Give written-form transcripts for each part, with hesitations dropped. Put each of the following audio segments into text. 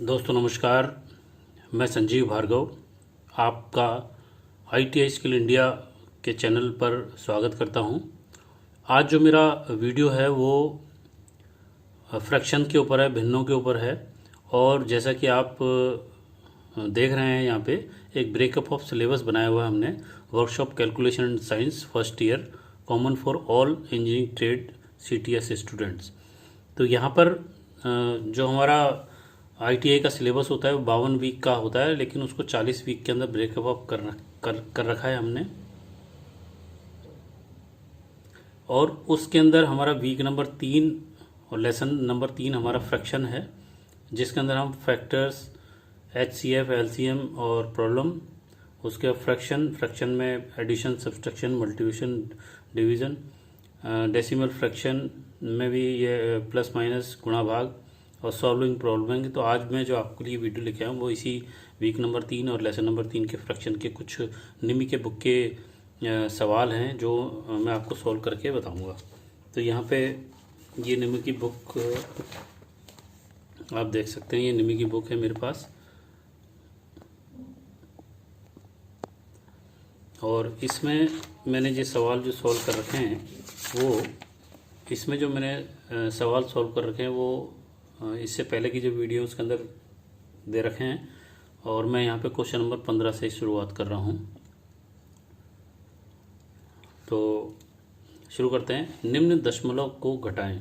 दोस्तों नमस्कार। मैं संजीव भार्गव आपका ITI स्किल इंडिया के चैनल पर स्वागत करता हूं। आज जो मेरा वीडियो है वो फ्रैक्शन के ऊपर है, भिन्नों के ऊपर है। और जैसा कि आप देख रहे हैं यहाँ पे एक ब्रेकअप ऑफ सिलेबस बनाया हुआ है हमने। Workshop calculation and science first year common for all engineering trade CTS students. तो यहाँ पर जो हमारा ITI का सिलेबस होता है वो 52 वीक का होता है, लेकिन उसको 40 वीक के अंदर ब्रेकअप अप कर रखा है हमने। और उसके अंदर हमारा वीक नंबर 3 और लेसन नंबर 3 हमारा फ्रैक्शन है, जिसके अंदर हम फैक्टर्स HCF, LCM और प्रॉब्लम, उसके बाद फ्रैक्शन में addition, subtraction, multiplication, division, decimal fraction में भी ये प्लस माइनस, गुणा भाग और सॉल्विंग प्रॉब्लम। तो आज मैं जो आपके लिए वीडियो लेके आया हूँ वो इसी वीक नंबर 3 और लेसन नंबर 3 के फ्रैक्शन के कुछ निमी के बुक के सवाल हैं जो मैं आपको सॉल्व करके बताऊंगा। तो यहाँ पे ये निमी की बुक आप देख सकते हैं, ये निमी की बुक है मेरे पास। और इसमें मैंने जो सवाल जो सॉल्व कर रखे हैं वो इसमें जो मैंने सवाल सॉल्व कर रखे हैं वो इससे पहले की जो वीडियो उसके अंदर दे रखे हैं। और मैं यहाँ पे क्वेश्चन नंबर 15 से शुरुआत कर रहा हूँ। तो शुरू करते हैं। निम्न दशमलव को घटाएं।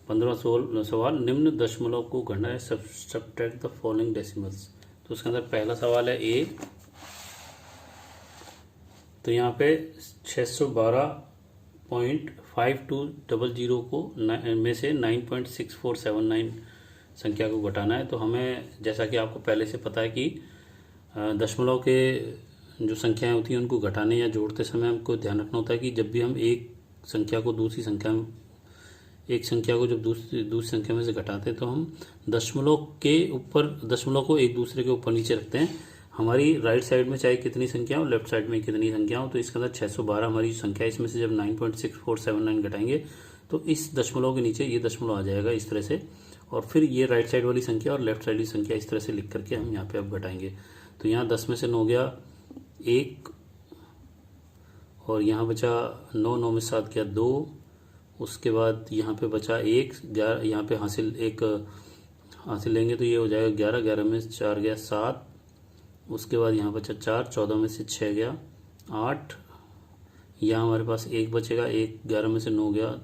15 सवाल, निम्न दशमलव को घटाएं, सब्ट्रैक्ट द फॉलोइंग डेसिमल्स। तो उसके अंदर पहला सवाल है A। तो यहाँ पे 612.5200 को में से 9.6479 संख्या को घटाना है। तो हमें, जैसा कि आपको पहले से पता है कि दशमलव के जो संख्याएं होती हैं उनको घटाने या जोड़ते समय हमको ध्यान रखना होता है कि जब भी हम एक संख्या को जब दूसरी संख्या में से घटाते हैं तो हम दशमलव को एक दूसरे के ऊपर नीचे रखते हैं। हमारी राइट साइड में चाहे कितनी संख्या हो, लेफ्ट साइड में कितनी संख्या हो, तो इसके अंदर 612 हमारी संख्या, इसमें से जब 9.6479 घटाएंगे तो इस दशमलव के नीचे ये दशमलव आ जाएगा इस तरह से। और फिर ये राइट साइड वाली संख्या और लेफ्ट साइड वाली संख्या इस तरह से लिख करके हम यहाँ पे अब घटाएंगे। तो यहाँ 10 में से 9 गया 1, और यहाँ बचा 9 में 7 गया 2, उसके बाद यहाँ पे बचा 1, यहाँ पे हासिल लेंगे तो ये हो जाएगा 11 में 4 गया 7, उसके बाद यहाँ बचा 4, 14 में से 6 गया 8, यहाँ हमारे पास 1 बचेगा 1, 11 में से 9 गया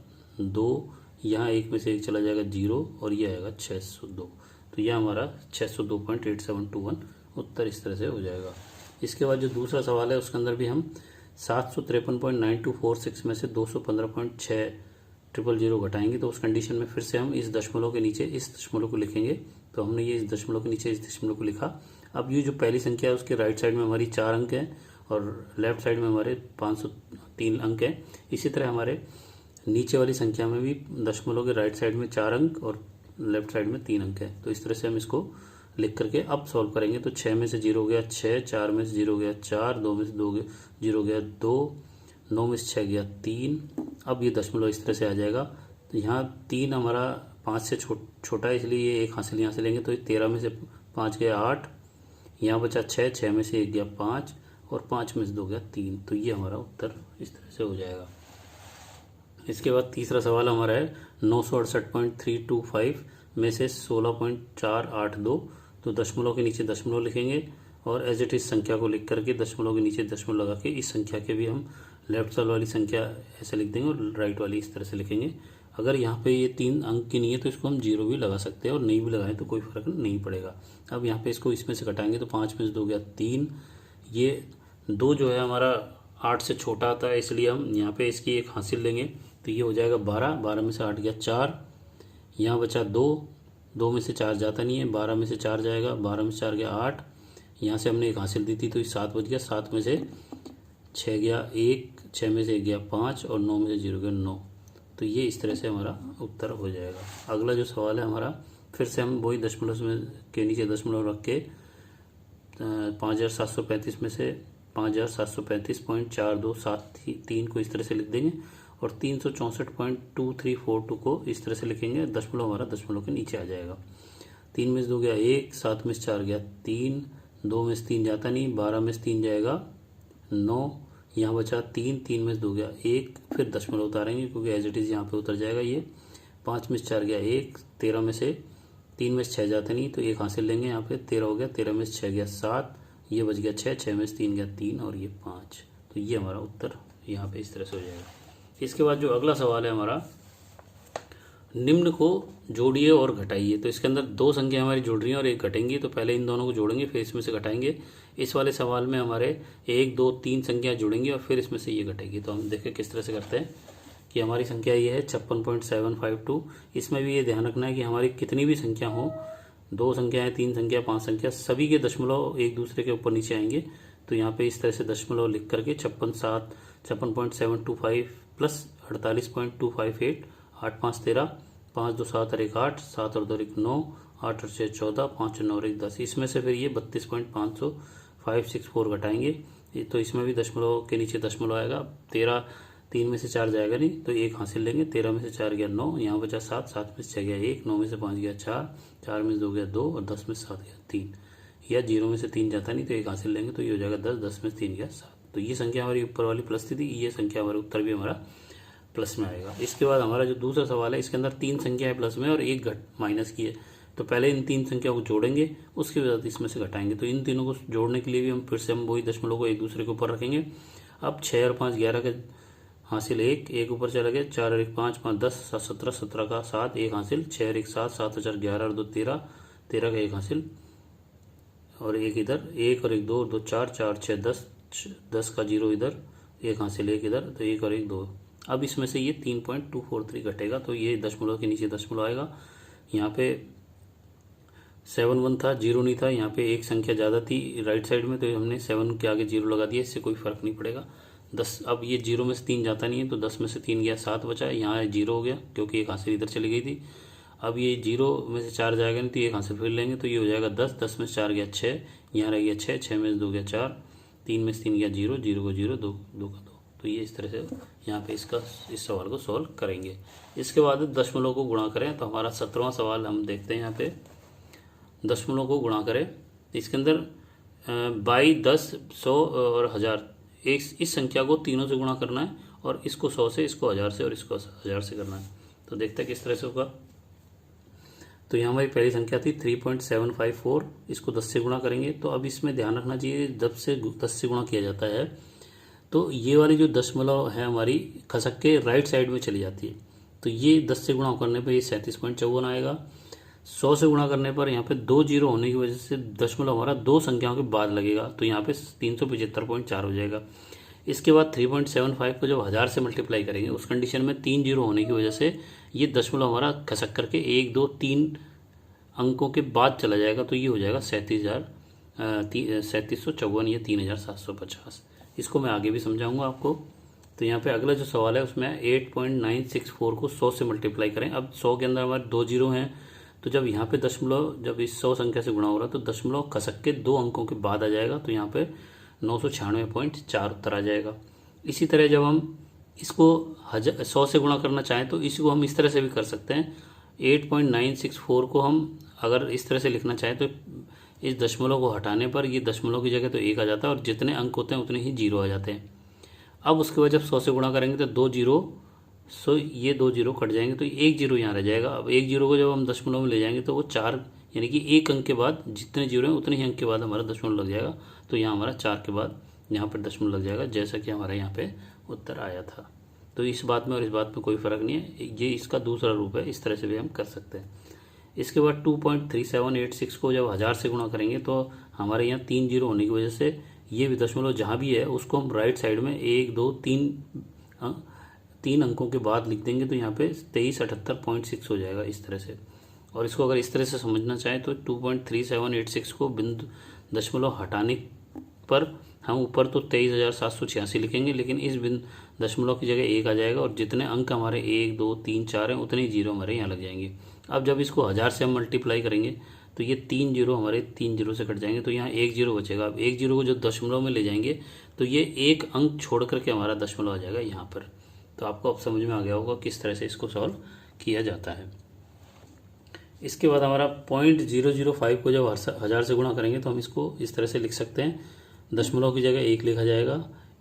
2, यहाँ 1 में से 1 चला जाएगा 0, और ये आएगा 602। तो यह हमारा 602.8721 उत्तर इस तरह से हो जाएगा। इसके बाद जो दूसरा सवाल है उसके अंदर भी हम 753.9246 में से 215.6000 घटाएंगे। तो उस कंडीशन में फिर से हम इस दशमलव के नीचे इस दशमलव को लिखेंगे। तो हमने ये इस दशमलव के नीचे इस दशमलव को लिखा। अब ये जो पहली संख्या है उसके राइट साइड में हमारी 4 अंक हैं और लेफ्ट साइड में हमारे 503 अंक हैं। इसी तरह हमारे नीचे वाली संख्या में भी दशमलव के राइट साइड में 4 अंक और लेफ्ट साइड में 3 अंक है। तो इस तरह से हम इसको लिख करके अब सॉल्व करेंगे। तो 6 में से 0 गया 6, 4 में से 0 गया 4, 2 में से 0 गया 2, 9 में से 6 गया 3। अब ये दशमलव इस तरह से आ जाएगा। तो यहाँ 3 हमारा 5 से छोटा है, इसलिए ये 1 हासिल यहाँ से लेंगे। तो 13 में से 5 गया 8, यहाँ बचा 6 में से 1 गया 5, और 5 में से 2 गया 3। तो ये हमारा उत्तर इस तरह से हो जाएगा। इसके बाद तीसरा सवाल हमारा है 968.325 में से 16.482। तो दशमलव के नीचे दशमलव लिखेंगे और एज इट इज संख्या को लिख करके दशमलव के नीचे दशमलव लगा के इस संख्या के भी हम लेफ्ट साइड वाली संख्या ऐसे लिख देंगे और राइट वाली इस तरह से लिखेंगे। अगर यहाँ पे ये 3 अंक की नहीं है तो इसको हम 0 भी लगा सकते हैं, और नहीं भी लगाएं तो कोई फर्क नहीं पड़ेगा। अब यहाँ पे इसको इसमें से घटाएंगे तो 5 में से 2 गया 3, ये 2 जो है हमारा 8 से छोटा आता है, इसलिए हम यहाँ पे इसकी 1 हासिल लेंगे। तो ये हो जाएगा 12 में से 8 गया 4, यहाँ बचा 2 में से 4 जाता नहीं है, 12 में से 4 जाएगा, 12 में से 4 गया 8, यहाँ से हमने 1 हासिल दी थी तो 7 बच गया, 7 में से 6 गया 1, 6 में से 1 गया 5, और 9 में से 0 गया 9। तो ये इस तरह से हमारा उत्तर हो जाएगा। अगला जो सवाल है हमारा, फिर से हम वही दशमलव में के नीचे दशमलव रख के 5735 में से 5735.4273 को इस तरह से लिख देंगे और 364.2342 को इस तरह से लिखेंगे। दशमलव हमारा दशमलव के नीचे आ जाएगा। 3 में से 2 गया 1, 7 में से 4 गया 3, 2 में से 3 जाता नहीं, 12 में से 3 जाएगा 9, यहाँ बचा 3, 3 में से 2 गया 1, फिर दशमलव उतारेंगे क्योंकि एज इट इज़ यहाँ पे उतर जाएगा ये। 5 में से 4 गया 1, 13 में से 3 में से 6 जाते नहीं तो 1 हासिल लेंगे यहाँ पे, 13 हो गया, 13 में से 6 गया 7, ये बच गया 6, 6 में से 3 गया 3 और ये 5। तो ये हमारा उत्तर यहाँ पे इस तरह से हो जाएगा। इसके बाद जो अगला सवाल है हमारा, निम्न को जोड़िए और घटाइए। तो इसके अंदर 2 संख्या हमारी जुड़ रही हैं और 1 घटेंगी, तो पहले इन दोनों को जोड़ेंगे फिर इसमें से घटाएंगे। इस वाले सवाल में हमारे 1, 2, 3 संख्या जुड़ेंगी और फिर इसमें से ये घटेगी। तो हम देखें किस तरह से करते हैं कि हमारी संख्या ये है 56.752। इसमें भी ये ध्यान रखना है कि हमारी कितनी भी संख्या हो, 2 संख्याएं, 3 संख्या, 5 संख्या, सभी के दशमलव एक दूसरे के ऊपर नीचे आएंगे। तो यहाँ पे इस तरह से दशमलव लिख करके 56.725 प्लस 48.258, 8 5 13, 5 2 7 और 1 8, 7 और 2 1 9, 8 और 6 14, 5 और 9 और 1 10। इसमें से फिर ये 32.564 घटाएंगे तो इसमें भी दशमलव के नीचे दशमलव आएगा। 13, 3 में से 4 जाएगा नहीं तो 1 हासिल लेंगे। 13 में से 4 गया 9, यहाँ बचा 7, 7 में से 6 गया 1, 9 में से 5 गया 4, 4 में से 2 गया 2 और 10 में से 7 गया 3, या 0 में से 3 जाता नहीं तो 1 हासिल लेंगे तो ये हो जाएगा 10, 10 में से 3 गया 7। तो ये संख्या हमारी ऊपर वाली प्लस थी, ये संख्या हमारा उत्तर भी हमारा प्लस में आएगा। इसके बाद हमारा जो दूसरा सवाल है, इसके अंदर 3 संख्या है प्लस में और 1 माइनस की है। तो पहले इन 3 संख्या को जोड़ेंगे, उसके बाद इसमें से घटाएंगे। तो इन तीनों को जोड़ने के लिए भी हम फिर से वही दशमलव को एक दूसरे के ऊपर रखेंगे। अब 6 और 5 11 के हासिल 1 ऊपर चला गया, 4 और 1 5, 5 10, 7 17, 17 का 7, 1 हासिल, 6 और 1 7, 7 और 4 11 और 2 13, 13 का 1 हासिल और 1 इधर, 1 और 1 2, 2 4, 4 6 10, 10 का 0 इधर, 1 हासिल 1 इधर, तो 1 और 1 2। अब इसमें से ये 3.243 घटेगा तो ये दशमलव के नीचे दशमलव आएगा। यहाँ पे 7 1 था, 0 नहीं था, यहाँ पे एक संख्या ज़्यादा थी राइट साइड में तो हमने 7 के आगे 0 लगा दिया, इससे कोई फर्क नहीं पड़ेगा। 10, अब ये 0 में से 3 जाता नहीं है तो 10 में से 3 गया 7 बचा, यहाँ 0 हो गया क्योंकि एक हासिल इधर चली गई थी। अब ये 0 में से 4 जाएगा नहीं तो एक हासिल फिर लेंगे तो ये हो जाएगा 10, 10 में से 4 गया 6, यहाँ रह गया 6, 6 में से 2 गया 4, 3 में से 3 गया 0, 0 को 0, 2 का 2। तो ये इस तरह से यहाँ पे इसका इस सवाल को सॉल्व करेंगे। इसके बाद दशमलव को गुणा करें तो हमारा 17वां सवाल हम देखते हैं। यहाँ पे दशमलव को गुणा करें, इसके अंदर 22, 10, 100 और 1000, इस संख्या को तीनों से गुणा करना है और इसको 100 से, इसको 1000 से और इसको 1000 से करना है। तो देखते हैं किस तरह से होगा। तो यहाँ हमारी पहली संख्या थी 3.754, इसको 10 से गुणा करेंगे। तो अब इसमें ध्यान रखना चाहिए जब से 10 से गुणा किया जाता है तो ये वाली जो दशमलव है हमारी खसक के राइट साइड में चली जाती है। तो ये 10 से गुणा करने पर ये 37.54 आएगा। 100 से गुणा करने पर यहाँ पे 2 जीरो होने की वजह से दशमलव हमारा 2 संख्याओं के बाद लगेगा तो यहाँ पे 375.4 हो जाएगा। इसके बाद 3.75 को जब 1000 से मल्टीप्लाई करेंगे उस कंडीशन में 3 जीरो होने की वजह से ये दशमलव हमारा खसक करके 1 2 3 अंकों के बाद चला जाएगा तो ये हो जाएगा 3754 या 3750। इसको मैं आगे भी समझाऊंगा आपको। तो यहाँ पे अगला जो सवाल है उसमें 8.964 को 100 से मल्टीप्लाई करें। अब 100 के अंदर हमारे 2 जीरो हैं तो जब यहाँ पे दशमलव जब इस 100 संख्या से गुणा हो रहा है तो दशमलव खसक के 2 अंकों के बाद आ जाएगा तो यहाँ पे 996.4 उत्तर आ जाएगा। इसी तरह जब हम इसको 100 से गुणा करना चाहें तो इसी को हम इस तरह से भी कर सकते हैं। 8.964 को हम अगर इस तरह से लिखना चाहें तो इस दशमलव को हटाने पर ये दशमलव की जगह तो 1 आ जाता है और जितने अंक होते हैं उतने ही 0 आ जाते हैं। अब उसके बाद जब 100 से गुणा करेंगे तो 2 जीरो, सो ये 2 जीरो कट जाएंगे तो 1 जीरो यहाँ रह जाएगा। अब 1 जीरो को जब हम दशमलव में ले जाएंगे तो वो 4 यानी कि 1 अंक के बाद जितने जीरो हैं उतने ही अंक के बाद हमारा दशमलव लग जाएगा। तो यहाँ हमारा 4 के बाद यहाँ पर दशमलव लग जाएगा जैसा कि हमारा यहाँ पे उत्तर आया था। तो इस बात में और इस बात में कोई फ़र्क नहीं है, ये इसका दूसरा रूप है, इस तरह से भी हम कर सकते हैं। इसके बाद 2.3786 को जब 1000 से गुणा करेंगे तो हमारे यहाँ 3 जीरो होने की वजह से ये भी दशमलव जहाँ भी है उसको हम राइट साइड में 1 2 3 अंकों के बाद लिख देंगे तो यहाँ पे 2378.6 हो जाएगा इस तरह से। और इसको अगर इस तरह से समझना चाहें तो 2.3786 को बिंदु दशमलव हटाने पर हम ऊपर तो 23,786 लिखेंगे लेकिन इस बिंदु दशमलव की जगह 1 आ जाएगा और जितने अंक हमारे 1 2 3 4 हैं उतने ही जीरो हमारे यहाँ लग जाएंगे। अब जब इसको 1000 से हम मल्टीप्लाई करेंगे तो ये 3 जीरो हमारे 3 जीरो से कट जाएंगे तो यहाँ 1 जीरो बचेगा। अब 1 जीरो को जब दशमलव में ले जाएंगे तो ये 1 अंक छोड़ करके हमारा दशमलव आ जाएगा यहाँ पर। तो आपको अब समझ में आ गया होगा किस तरह से इसको सॉल्व किया जाता है। इसके बाद हमारा 0.005 को जब 1000 से गुणा करेंगे तो हम इसको इस तरह से लिख सकते हैं। दशमलव की जगह 1 लिखा जाएगा।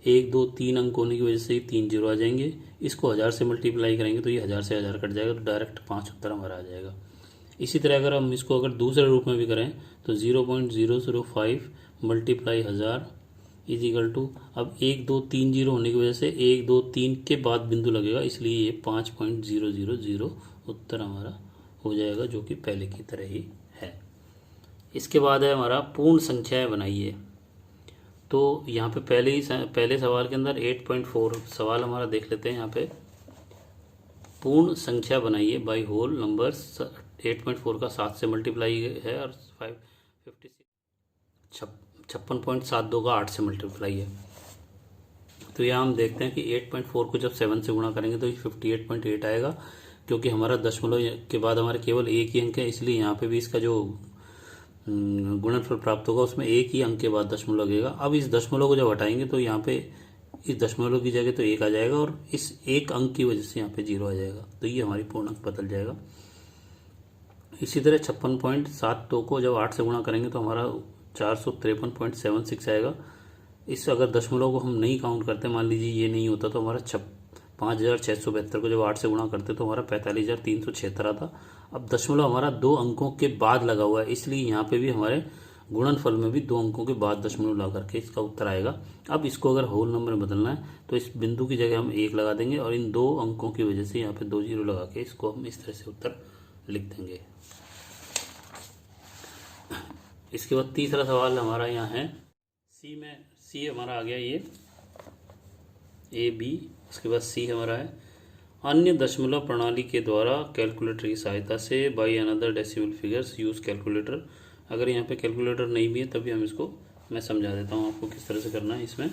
1 2 3 अंक होने की वजह से 3 जीरो आ जाएंगे। इसको 1000 से मल्टीप्लाई करेंगे तो ये 1000 से 1000 कट जाएगा, तो डायरेक्ट 5 उत्तर हमारा आ जाएगा। इसी तरह अगर हम इसको अगर दूसरे रूप में भी करें तो 0.005 मल्टीप्लाई 1000 इज इक्वल टू, अब 1 2 3 जीरो होने की वजह से 1 2 3 के बाद बिंदु लगेगा, इसलिए ये 5.000 उत्तर हमारा हो जाएगा, जो कि पहले की तरह ही है। इसके बाद है हमारा पूर्ण संख्याएं बनाइए। तो यहाँ पे पहले सवाल के अंदर 8.4 सवाल हमारा देख लेते हैं। यहाँ पे पूर्ण संख्या बनाइए बाई होल नंबर्स। 8.4 का 7 से मल्टीप्लाई है और 56.72 का 8 से मल्टीप्लाई है। तो यहाँ हम देखते हैं कि 8.4 को जब 7 से गुणा करेंगे तो 58.8 आएगा, क्योंकि हमारा दशमलव के बाद हमारे केवल एक ही अंक है, इसलिए यहाँ पे भी इसका जो गुणनफल प्राप्त होगा उसमें एक ही अंक के बाद दशमलव लगेगा। अब इस दशमलव को जब हटाएंगे तो यहाँ पे इस दशमलव की जगह तो 1 आ जाएगा और इस एक अंक की वजह से यहाँ पे 0 आ जाएगा, तो ये हमारी पूर्णांक बदल जाएगा। इसी तरह 56.72 को जब 8 से गुणा करेंगे तो हमारा 453.76 आएगा। इस अगर दशमलव को हम नहीं काउंट करते, मान लीजिए ये नहीं होता, तो हमारा 5672 को जब 8 से गुणा करते तो हमारा 45,376 आता। अब दशमलव हमारा 2 अंकों के बाद लगा हुआ है, इसलिए यहाँ पे भी हमारे गुणनफल में भी 2 अंकों के बाद दशमलव ला करके इसका उत्तर आएगा। अब इसको अगर होल नंबर में बदलना है तो इस बिंदु की जगह हम 1 लगा देंगे और इन 2 अंकों की वजह से यहाँ पे 2 जीरो लगा के इसको हम इस तरह से उत्तर लिख देंगे। इसके बाद तीसरा सवाल हमारा यहाँ है सी हमारा आ गया, ये ए बी, उसके बाद सी हमारा है अन्य दशमलव प्रणाली के द्वारा कैलकुलेटर की सहायता से by another decimal figures use calculator. अगर यहाँ पे कैलकुलेटर नहीं भी है तभी हम इसको मैं समझा देता हूँ आपको किस तरह से करना है इसमें।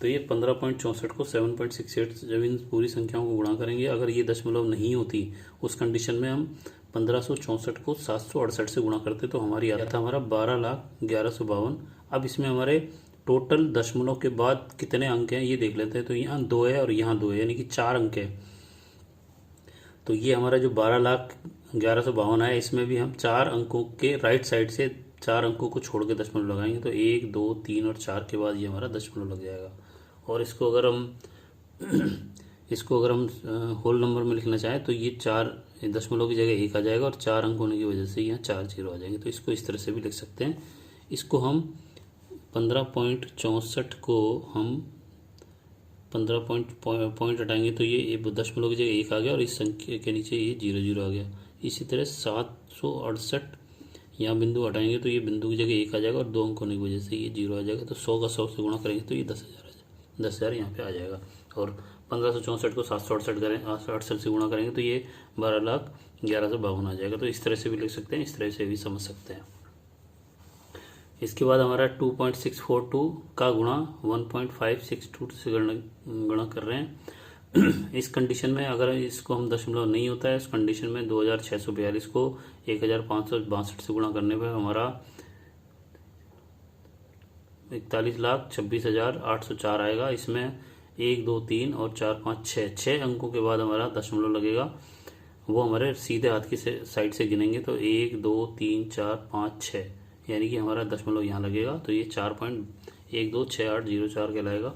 तो ये 15.64 को 7.68 जब इन पूरी संख्याओं को गुणा करेंगे, अगर ये दशमलव नहीं होती उस कंडीशन में हम 1564 को 768 से गुणा करते तो हमारी आता था हमारा 12,11,52। अब इसमें हमारे टोटल दशमलव के बाद कितने अंक हैं ये देख लेते हैं। तो यहाँ 2 है और यहाँ 2 है, यानी कि 4 अंक है। तो ये हमारा जो 12,11,52 है, इसमें भी हम 4 अंकों के राइट साइड से 4 अंकों को छोड़ के दशमलव लगाएंगे, तो 1 2 3 और 4 के बाद ये हमारा दशमलव लग जाएगा। और इसको अगर हम होल नंबर में लिखना चाहें तो ये 4 दशमलव की जगह 1 आ जाएगा और 4 अंक होने की वजह से यहाँ 4 जीरो आ जाएंगे। तो इसको इस तरह से भी लिख सकते हैं। इसको हम 15.64 को हम 15 पॉइंट हटाएंगे तो ये दशमलव की जगह 1 आ गया और इस संख्या के नीचे ये 0 आ गया। इसी तरह 768 यहाँ बिंदु हटाएंगे तो ये बिंदु की जगह 1 आ जाएगा और 2 अंक होने की वजह से ये 0 आ जाएगा। तो 100 का 100 से गुणा करेंगे तो ये 10,000 आ जाएगा, 10,000 यहाँ पे आ जाएगा। और 1564 को 768 करें 68 से गुणा करेंगे तो ये 12,11,52 आ जाएगा। तो इस तरह से भी लिख सकते हैं, इस तरह से भी समझ सकते हैं। इसके बाद हमारा 2.642 का गुणा 1.562 से गणना कर रहे हैं। इस कंडीशन में अगर इसको हम दशमलव नहीं होता है, इस कंडीशन में 2642 को 1562 से गुणा करने पर हमारा 41,26,804 आएगा। इसमें 1 2 3 और 4 5 6 अंकों के बाद हमारा दशमलव लगेगा, वो हमारे सीधे हाथ की साइड से गिनेंगे तो 1 2 3 4 5 6, यानी कि हमारा दशमलव यहाँ लगेगा। तो ये 4.126804 कहलाएगा।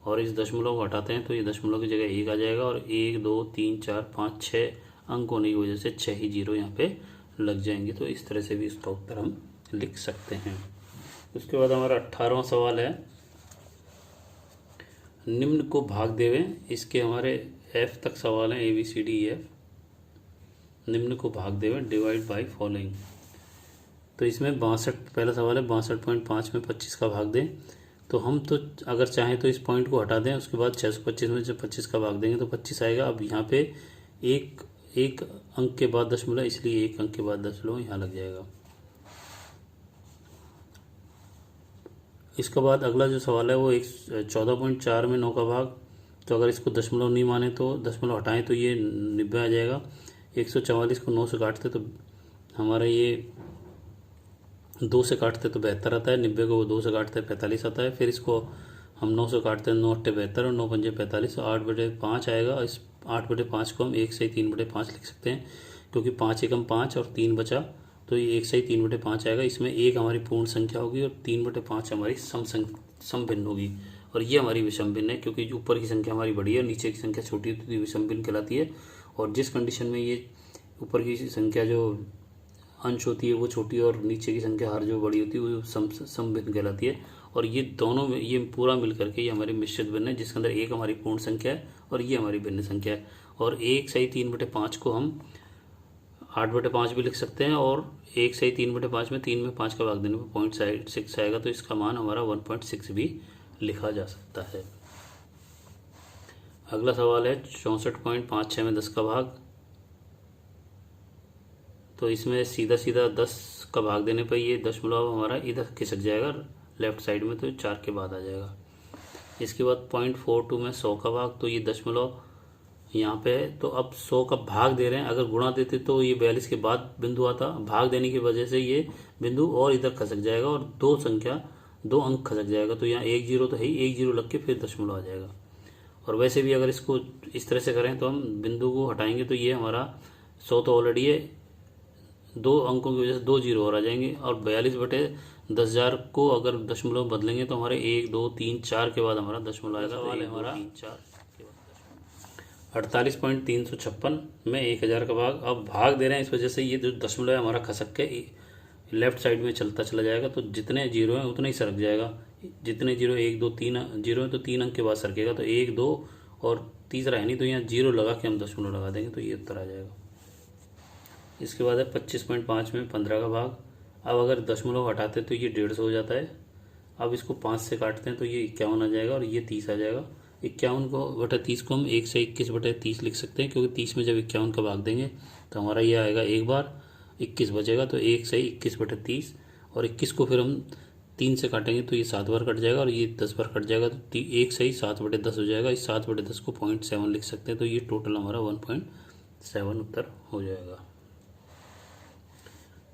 और इस दशमलव को हटाते हैं तो ये दशमलव की जगह 1 आ जाएगा और 1 2 3 4 5 6 अंक होने की वजह से 6 ही जीरो यहाँ पे लग जाएंगे। तो इस तरह से भी इसका उत्तर हम लिख सकते हैं। उसके बाद हमारा 18वां सवाल है निम्न को भाग देवें। इसके हमारे F तक सवाल हैं, ABCDEF। निम्न को भाग देवें, डिवाइड बाय फॉलोइंग। तो इसमें 62 पहला सवाल है 62.5 में 25 का भाग दें। तो हम तो अगर चाहें तो इस पॉइंट को हटा दें, उसके बाद 625 में जब 25 का भाग देंगे तो 25 आएगा। अब यहाँ पे एक अंक के बाद दशमलव, इसलिए 1 अंक के बाद दशमलव यहाँ लग जाएगा। इसके बाद अगला जो सवाल है वो 14.4 में 9 का भाग। तो अगर इसको दशमलव नहीं माने तो दशमलव हटाएं तो ये 90 आ जाएगा। 144 को 9 से काटते तो हमारा ये 2 से काटते तो 72 आता है। 90 को 2 से काटते 45 आता है। फिर इसको हम 9 से काटते हैं 9 8 72 और 9 पंजे 45, 8/5 आएगा। इस 8/5 को हम 1 से 3/5 लिख सकते हैं। क्योंकि 5 एकम 5 और 3 बचा, तो ये 1 सही 3/5 आएगा। इसमें 1 हमारी पूर्ण संख्या होगी और 3/5 हमारी सम भिन्न होगी, और ये हमारी विषम भिन्न है, क्योंकि ऊपर की संख्या हमारी बड़ी है और नीचे की संख्या छोटी है, तो ये विषम भिन्न कहलाती है। और जिस कंडीशन में ये ऊपर की संख्या जो अंश होती है वो छोटी है और नीचे की संख्या हर जो बड़ी होती है वो सम भिन्न कहलाती है। और ये दोनों में ये पूरा मिल करके ये हमारी मिश्रित भिन्न है, जिसके अंदर 1 हमारी पूर्ण संख्या है और ये हमारी भिन्न संख्या है। और 1 सही 3/5 को हम 8/5 भी लिख सकते हैं, और 1 सही 3/5 में 3 में 5 का भाग देने पर 0.6 आएगा, तो इसका मान हमारा 1.6 भी लिखा जा सकता है। अगला सवाल है 64.56 में 10 का भाग। तो इसमें सीधा सीधा 10 का भाग देने पर ये दशमलव हमारा इधर खिसक जाएगा लेफ्ट साइड में, तो 4 के बाद आ जाएगा। इसके बाद 0.42 में 100 का भाग, तो ये दशमलव यहाँ पे है, तो अब 100 का भाग दे रहे हैं। अगर गुणा देते तो ये 42 के बाद बिंदु आता, भाग देने की वजह से ये बिंदु और इधर खसक जाएगा और दो अंक खसक जाएगा। तो यहाँ 1 0 तो है ही, 1 0 लग के फिर दशमलव आ जाएगा। और वैसे भी अगर इसको इस तरह से करें तो हम बिंदु को हटाएंगे तो ये हमारा 100 तो ऑलरेडी है, 2 अंकों की वजह से 2 0 और आ जाएंगे। और 42/10,000 को अगर दशमलव बदलेंगे तो हमारे 1 2 3 4 के बाद हमारा दशमलव आएगा। सवाल है हमारा 48.356 में 1000 का भाग। अब भाग दे रहे हैं, इस वजह से ये जो दशमलव है हमारा खसक के लेफ्ट साइड में चलता चला जाएगा, तो जितने जीरो हैं उतना ही सरक जाएगा। जितने जीरो 1 2 3 जीरो है तो 3 अंक के बाद सरकेगा, तो 1 2 और तीसरा है नहीं, तो यहाँ 0 लगा के हम दशमलव लगा देंगे तो ये उत्तर आ जाएगा। इसके बाद है 25.5 में 15 का भाग। अब अगर दशमलव हटाते तो ये 150 हो जाता है। अब इसको 5 से काटते हैं तो ये 51 आ जाएगा और ये 30 आ जाएगा। 51/30 को हम 1 से 21/30 लिख सकते हैं, क्योंकि 30 में जब 51 का भाग देंगे तो हमारा ये आएगा एक बार, 21 बचेगा, तो 1 से 21/30। और 21 को फिर हम 3 से काटेंगे तो ये 7 बार कट जाएगा और ये 10 बार कट जाएगा, तो 1 से 7/10 हो जाएगा। इस 7/10 को 0.7 लिख सकते हैं, तो ये टोटल हमारा 1.7 उत्तर हो जाएगा।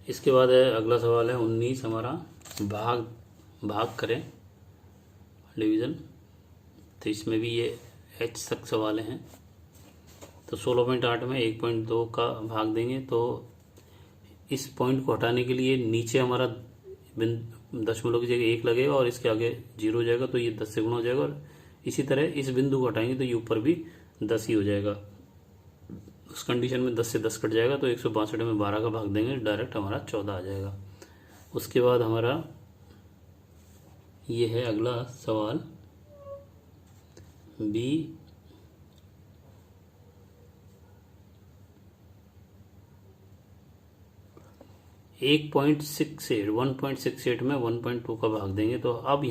इसके बाद है अगला सवाल है 19 हमारा भाग करें डिवीज़न। तो इसमें भी ये एच तक सवाल हैं। तो 16.8 में 1.2 का भाग देंगे, तो इस पॉइंट को हटाने के लिए नीचे हमारा दशमलव की जगह 1 लगेगा और इसके आगे 0 हो जाएगा, तो ये 10 से गुणा हो जाएगा। और इसी तरह इस बिंदु को हटाएंगे तो ये ऊपर भी 10 ही हो जाएगा। उस कंडीशन में 10 से 10 कट जाएगा, तो 162 में 12 का भाग देंगे, डायरेक्ट हमारा 14 आ जाएगा। उसके बाद हमारा ये है अगला सवाल बी। 1.68 में 1.2 का भाग देंगे, तो अब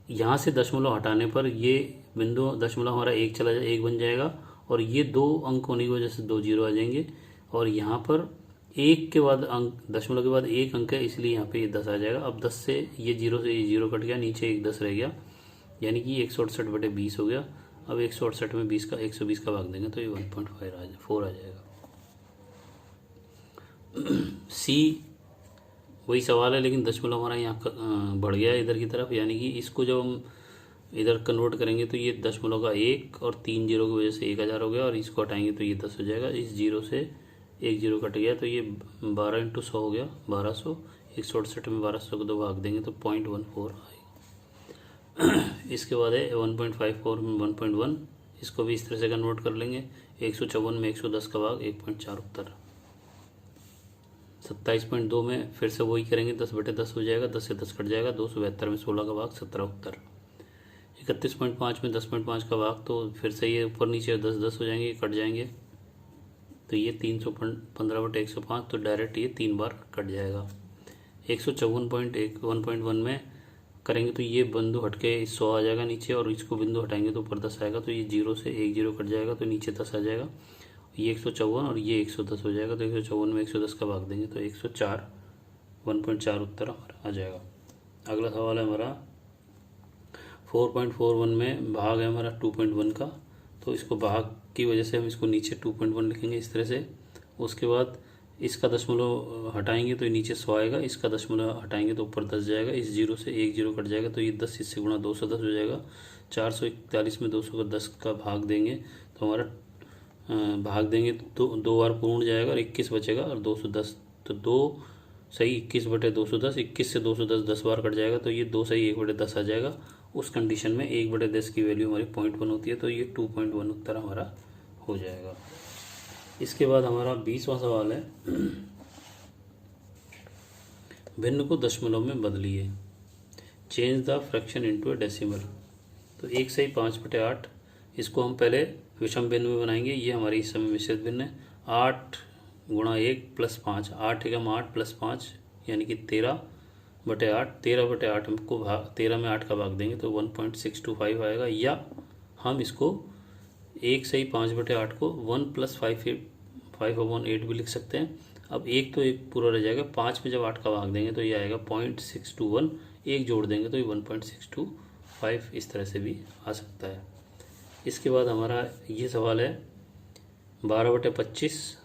यहाँ से दशमलव हटाने पर ये बिंदु दशमलव हमारा 1 चला जाए, 1 बन जाएगा, और ये 2 अंक होने की वजह से 2 0 आ जाएंगे। और यहाँ पर 1 के बाद अंक, दशमलव के बाद 1 अंक है, इसलिए यहाँ पे ये 10 आ जाएगा। अब 10 से ये 0 कट गया, नीचे एक 10 रह गया, यानी कि 168/20 हो गया। अब 168 में 120 का भाग देंगे तो ये 1.4 आ जाएगा। सी वही सवाल है, लेकिन दशमलव हमारा यहाँ बढ़ गया है इधर की तरफ, यानी कि इसको जब हम इधर कन्वर्ट करेंगे तो ये दशमलव का 1 और 3 0 की वजह से 1000 हो गया, और इसको हटाएंगे तो ये 10 हो जाएगा। इस 0 से 1 0 कट गया, तो ये 12 × 100 हो गया, 1200। 168 में 1200 को 2 भाग देंगे तो 0.14 आएगा। इसके बाद है 1.54 में 1.1, इसको भी इस तरह से कन्वर्ट कर लेंगे। 154 में 110 का भाग 1.4 उत्तर। 27.2 में फिर से वही करेंगे, 10/10 हो जाएगा, 10 से 10 कट जाएगा। 272 में 16 का भाग 17 उत्तर। 31.5 में 10.5 का भाग, तो फिर से ये ऊपर नीचे 10 हो जाएंगे, कट जाएंगे, तो ये 315/105, तो डायरेक्ट ये 3 बार कट जाएगा। 154.1 में करेंगे तो ये बिंदु हटके 100 आ जाएगा नीचे, और इसको बिंदु हटाएंगे तो ऊपर 10 आएगा, तो ये 0 से 1 0 कट जाएगा, तो नीचे 10 आ जाएगा। ये 154 और ये 110 हो जाएगा, तो 154 में 110 का भाग देंगे तो 104, 1.4 उत्तर हमारा आ जाएगा। अगला सवाल है हमारा 4.41 में भाग है हमारा 2.1 का, तो इसको भाग की वजह से हम इसको नीचे 2.1 लिखेंगे इस तरह से। उसके बाद इसका दशमलव हटाएंगे तो ये नीचे 100 आएगा, इसका दशमलव हटाएंगे तो ऊपर 10 जाएगा। इस 0 से 1 0 कट जाएगा, तो ये 10 इससे गुणा 210 हो जाएगा। 441 में 200 का 10 का भाग देंगे तो हमारा भाग देंगे तो 2 बार पूर्ण जाएगा और 21 बचेगा और 210, तो 2 सही 21/210, 21 से 210 10 बार कट जाएगा, तो ये 2 सही 1/10 आ जाएगा। उस कंडीशन में 1/10 की वैल्यू हमारी 0.1 होती है, तो ये 2.1 उत्तर हमारा हो जाएगा। इसके बाद हमारा 20वां सवाल है, भिन्न को दशमलव में बदलिए, change the fraction into a decimal. तो 1 सही 5/8, इसको हम पहले विषम भिन्न में बनाएंगे। ये हमारी इस समय मिश्रित भिन्न है। 8 गुणा 1 प्लस 5, 8 एकम 8 प्लस 5 यानी कि 13/8। 13/8 हमको 13 में 8 का भाग देंगे तो 1.625 आएगा। या हम इसको 1 सही 5/8 को 1 + 5/8 भी लिख सकते हैं। अब एक तो एक पूरा रह जाएगा, 5 में जब 8 का भाग देंगे तो ये आएगा 0.621, एक जोड़ देंगे तो ये 1.625 इस तरह से भी आ सकता है। इसके बाद हमारा ये सवाल है 12/25।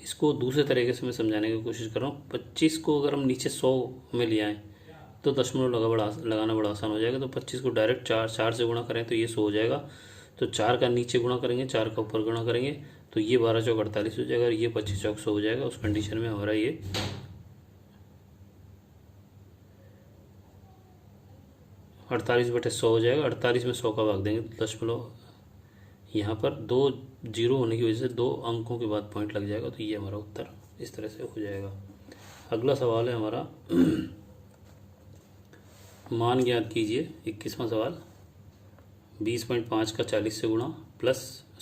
इसको दूसरे तरीके से मैं समझाने की कोशिश कर रहा हूँ। 25 को अगर हम नीचे 100 में ले आएँ तो दशमलव लगाना बड़ा आसान हो जाएगा। तो 25 को डायरेक्ट 4 से गुणा करें तो ये 100 हो जाएगा। तो 4 का नीचे गुणा करेंगे, 4 का ऊपर गुणा करेंगे तो ये 12 चौक 48 हो जाएगा और ये 25 चौक 100 हो जाएगा। उस कंडीशन में हमारा ये 48/100 हो जाएगा। 48 में 100 का भाग देंगे तो दशमलव यहाँ पर 2 जीरो होने की वजह से 2 अंकों के बाद पॉइंट लग जाएगा, तो ये हमारा उत्तर इस तरह से हो जाएगा। अगला सवाल है हमारा मान ज्ञात कीजिए। 21वां सवाल, 20.5 का 40 से गुणा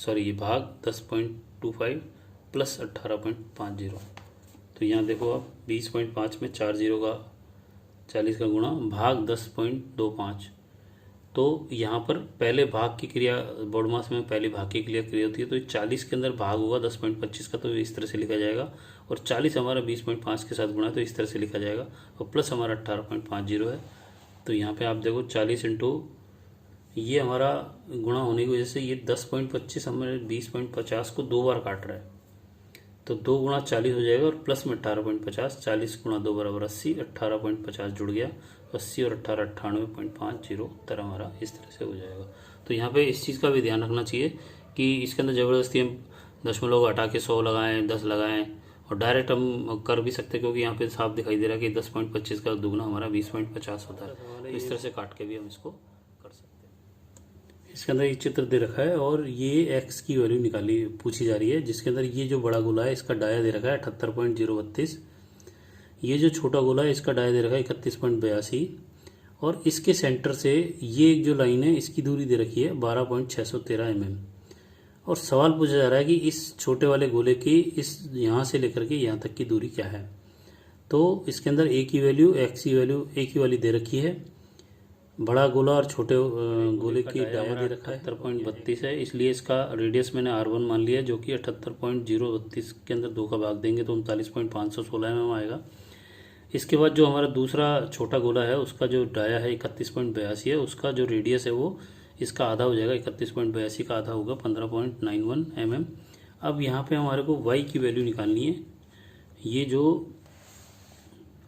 ये भाग 10.25 प्लस 18.50। तो यहाँ देखो आप 20.5 में 4 जीरो का 40 का गुणा भाग 10.25। तो यहाँ पर पहले भाग की क्रिया बोर्डमास में पहले भाग की क्रिया होती है, तो 40 के अंदर भाग होगा 10.25 का, तो इस तरह से लिखा जाएगा। और 40 हमारा 20.5 के साथ गुणा तो इस तरह से लिखा जाएगा और प्लस हमारा 18.50 है। तो यहाँ पे आप देखो 40 इंटू ये हमारा गुणा होने की वजह से ये 10.25 हमारे 20.50 को 2 बार काट रहा है, तो 2 गुणा 40 हो जाएगा और प्लस में 18.50, 40 गुणा 2 बराबर 80, 18.50 जुड़ गया, 80 और 18 98.50 उत्तर हमारा इस तरह से हो जाएगा। तो यहाँ पे इस चीज़ का भी ध्यान रखना चाहिए कि इसके अंदर ज़बरदस्ती हम दशमलव को हटा के 100 लगाएं, 10 लगाएं और डायरेक्ट हम कर भी सकते हैं, क्योंकि यहाँ पे साफ दिखाई दे रहा है कि 10.25 का दुगना हमारा 20.50 होता है। तो इस तरह से काट के भी हम इसको कर सकते हैं। इसके अंदर ये चित्र दे रखा है और ये x की वैल्यू पूछी जा रही है, जिसके अंदर ये जो बड़ा गोला है इसका डाया दे रखा है 78.032, ये जो छोटा गोला है इसका डाया दे रखा है 31.82 और इसके सेंटर से ये एक जो लाइन है इसकी दूरी दे रखी है 12.613 mm। और सवाल पूछा जा रहा है कि इस छोटे वाले गोले की इस यहाँ से लेकर के यहाँ तक की दूरी क्या है। तो इसके अंदर a की वैल्यू x की वैल्यू a की वाली दे रखी है, बड़ा गोला और छोटे गोले की डाया दे रखा है 78.32 है, इसलिए इसका रेडियस मैंने R1 मान लिया, जो कि 78.032 के अंदर 2 का भाग देंगे तो 39.516 mm आएगा। इसके बाद जो हमारा दूसरा छोटा गोला है उसका जो डाया है 31.82 है, उसका जो रेडियस है वो इसका आधा हो जाएगा, 31.82 का आधा होगा 15.91 mm। अब यहाँ पे हमारे को y की वैल्यू निकालनी है। ये जो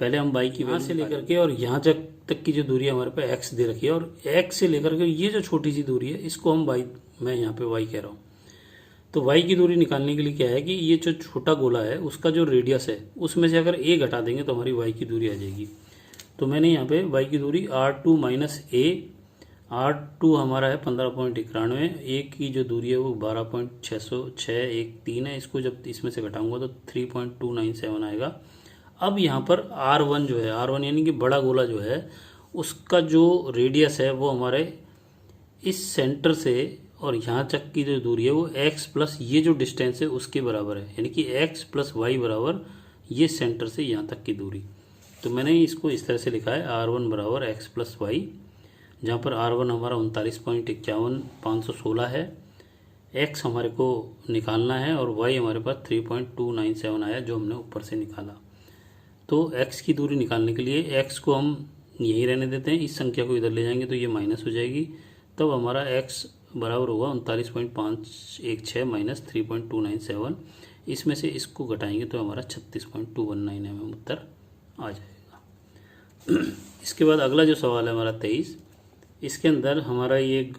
पहले हम y की वैल्यू से लेकर के और यहाँ तक की जो दूरी है हमारे पे x दे रखी है, और x से लेकर के ये जो छोटी सी दूरी है इसको हम y, मैं यहाँ पे y कह रहा हूँ। तो y की दूरी निकालने के लिए क्या है कि ये जो छोटा गोला है उसका जो रेडियस है उसमें से अगर a घटा देंगे तो हमारी y की दूरी आ जाएगी। तो मैंने यहाँ पे y की दूरी R2 माइनस a, R2 हमारा है 15.91, a की जो दूरी है वो 12.613 है, इसको जब इसमें से घटाऊंगा तो 3.297 आएगा। अब यहाँ पर R1 जो है, R1 यानी कि बड़ा गोला जो है उसका जो रेडियस है वो हमारे इस सेंटर से और यहाँ तक की जो दूरी है वो x प्लस ये जो डिस्टेंस है उसके बराबर है, यानी कि x प्लस वाई बराबर ये सेंटर से यहाँ तक की दूरी। तो मैंने इसको इस तरह से लिखा है R1 बराबर x प्लस वाई, जहाँ पर R1 हमारा 39.516 है, x हमारे को निकालना है और y हमारे पास 3.297 आया जो हमने ऊपर से निकाला। तो x की दूरी निकालने के लिए x को हम यहीं रहने देते हैं, इस संख्या को इधर ले जाएंगे तो ये माइनस हो जाएगी, तब हमारा x बराबर होगा 39.516 माइनस 3.297। इसमें से इसको घटाएंगे तो हमारा 36.219 mm उत्तर आ जाएगा। इसके बाद अगला जो सवाल है हमारा 23, इसके अंदर हमारा ये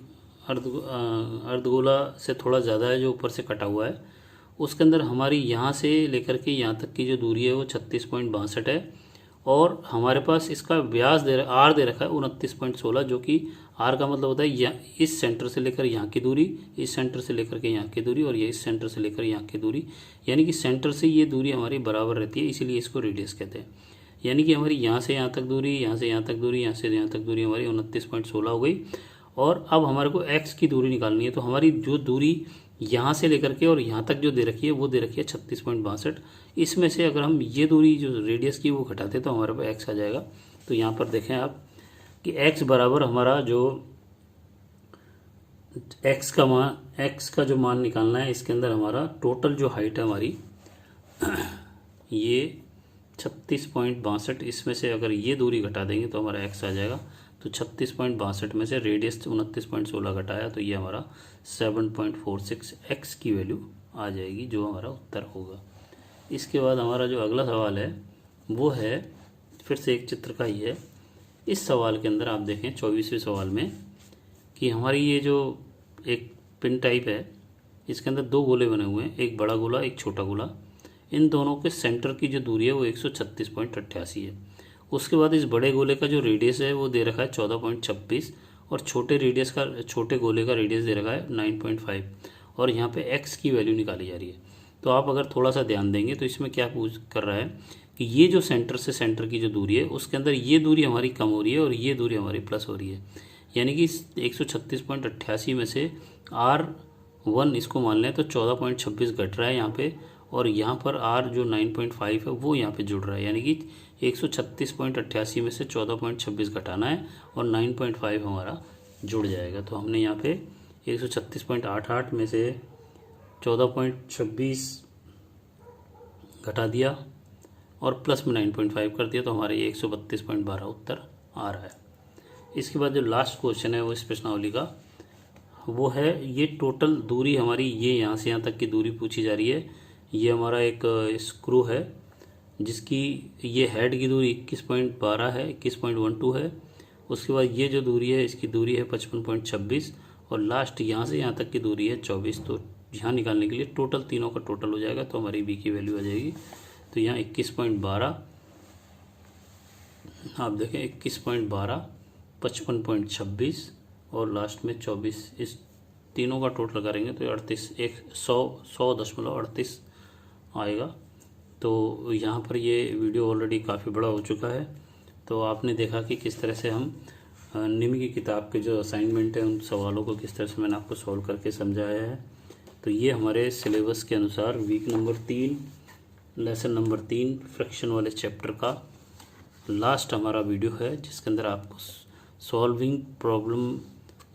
अर्धगोला से थोड़ा ज़्यादा है जो ऊपर से कटा हुआ है, उसके अंदर हमारी यहाँ से लेकर के यहाँ तक की जो दूरी है वो 36.62 है, और हमारे पास इसका व्यास आर दे रखा है 29.16, जो कि आर का मतलब होता है इस सेंटर से लेकर यहाँ की दूरी, इस सेंटर से लेकर के यहाँ की दूरी, और ये इस सेंटर से लेकर यहाँ की दूरी, यानी कि सेंटर से ये दूरी हमारी बराबर रहती है, इसीलिए इसको रेडियस कहते हैं। यानी कि हमारी यहाँ से यहाँ तक दूरी, यहाँ से यहाँ तक दूरी, यहाँ से यहाँ तक दूरी हमारी 29.16 हो गई। और अब हमारे को एक्स की दूरी निकालनी है, तो हमारी जो दूरी यहाँ से लेकर के और यहाँ तक जो दे रखी है वो दे रखी है 36.62। इसमें से अगर हम ये दूरी जो रेडियस की वो घटाते तो हमारे पास एक्स आ जाएगा। तो यहाँ पर देखें आप कि एक्स बराबर हमारा जो एक्स का जो मान निकालना है, इसके अंदर हमारा टोटल जो हाइट है हमारी ये 36.62, इसमें से अगर ये दूरी घटा देंगे तो हमारा एक्स आ जाएगा। तो 36.62 में से रेडियस 29.16 घटाया तो ये हमारा 7.46 एक्स की वैल्यू आ जाएगी, जो हमारा उत्तर होगा। इसके बाद हमारा जो अगला सवाल है वो है फिर से एक चित्र का ही है। इस सवाल के अंदर आप देखें 24वें सवाल में कि हमारी ये जो एक पिन टाइप है, इसके अंदर दो गोले बने हुए हैं, एक बड़ा गोला एक छोटा गोला। इन दोनों के सेंटर की जो दूरी है वो 136.88 है। उसके बाद इस बड़े गोले का जो रेडियस है वो दे रखा है 14.26, और छोटे गोले का रेडियस दे रखा है 9.5, और यहाँ पे एक्स की वैल्यू निकाली जा रही है। तो आप अगर थोड़ा सा ध्यान देंगे तो इसमें क्या पूछ कर रहा है कि ये जो सेंटर से सेंटर की जो दूरी है उसके अंदर ये दूरी हमारी कम हो रही है और ये दूरी हमारी प्लस हो रही है, यानी कि 136.88 में से R1 इसको मान लें तो 14.26 घट रहा है यहाँ पे, और यहाँ पर R जो 9.5 है वो यहाँ पे जुड़ रहा है, यानी कि 136.88 में से 14.26 घटाना है और 9.5 हमारा जुड़ जाएगा। तो हमने यहाँ पे 136.88 में से 14.26 घटा दिया और प्लस में 9.5 कर दिया, तो हमारे ये 132.12 उत्तर आ रहा है। इसके बाद जो लास्ट क्वेश्चन है वो इस प्रश्नावली का वो है, ये टोटल दूरी हमारी ये यहाँ से यहाँ तक की दूरी पूछी जा रही है। ये हमारा एक स्क्रू है जिसकी ये हेड की दूरी 21.12 है, 21.12 है। उसके बाद ये जो दूरी है इसकी दूरी है 55.26, और लास्ट यहाँ से यहाँ तक की दूरी है 24। तो यहाँ निकालने के लिए टोटल तीनों का टोटल हो जाएगा, तो हमारी बी की वैल्यू आ जाएगी। तो यहाँ 21.12 आप देखें 21.12, 55.26 और लास्ट में 24, इस तीनों का टोटल करेंगे तो 100.38 आएगा। तो यहाँ पर ये वीडियो ऑलरेडी काफ़ी बड़ा हो चुका है। तो आपने देखा कि किस तरह से हम निम्न की किताब के जो असाइनमेंट है उन सवालों को किस तरह से मैंने आपको सॉल्व करके समझाया है। तो ये हमारे सिलेबस के अनुसार week number 3 lesson number 3 fraction वाले चैप्टर का लास्ट हमारा वीडियो है, जिसके अंदर आपको solving problem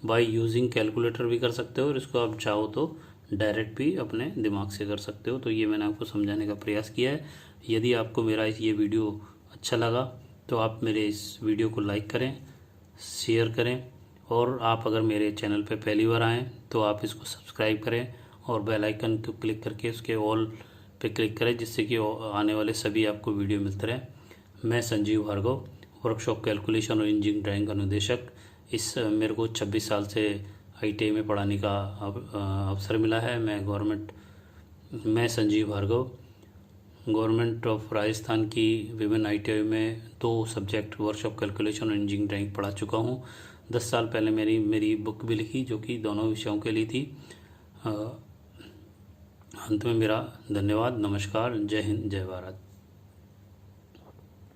by using calculator भी कर सकते हो और इसको आप चाहो तो डायरेक्ट भी अपने दिमाग से कर सकते हो। तो ये मैंने आपको समझाने का प्रयास किया है। यदि आपको मेरा ये वीडियो अच्छा लगा तो आप मेरे इस वीडियो को लाइक करें, शेयर करें, और आप अगर मेरे चैनल पे पहली बार आएँ तो आप इसको सब्सक्राइब करें और बेल आइकन को क्लिक करके उसके ऑल पे क्लिक करें, जिससे कि आने वाले सभी आपको वीडियो मिलते रहें। मैं संजीव भार्गव, वर्कशॉप कैलकुलेशन और इंजीनियरिंग ड्राइंग का निदेशक। मेरे को 26 साल से ITI में पढ़ाने का अवसर मिला है। मैं संजीव भार्गव गवर्नमेंट ऑफ राजस्थान की विभिन्न ITI में 2 सब्जेक्ट वर्कशॉप कैलकुलेशन और इंजीनियरिंग ड्राइंग पढ़ा चुका हूँ। 10 साल पहले मेरी बुक भी लिखी जो कि दोनों विषयों के लिए थी। अंत में मेरा धन्यवाद, नमस्कार, जय हिंद, जय भारत।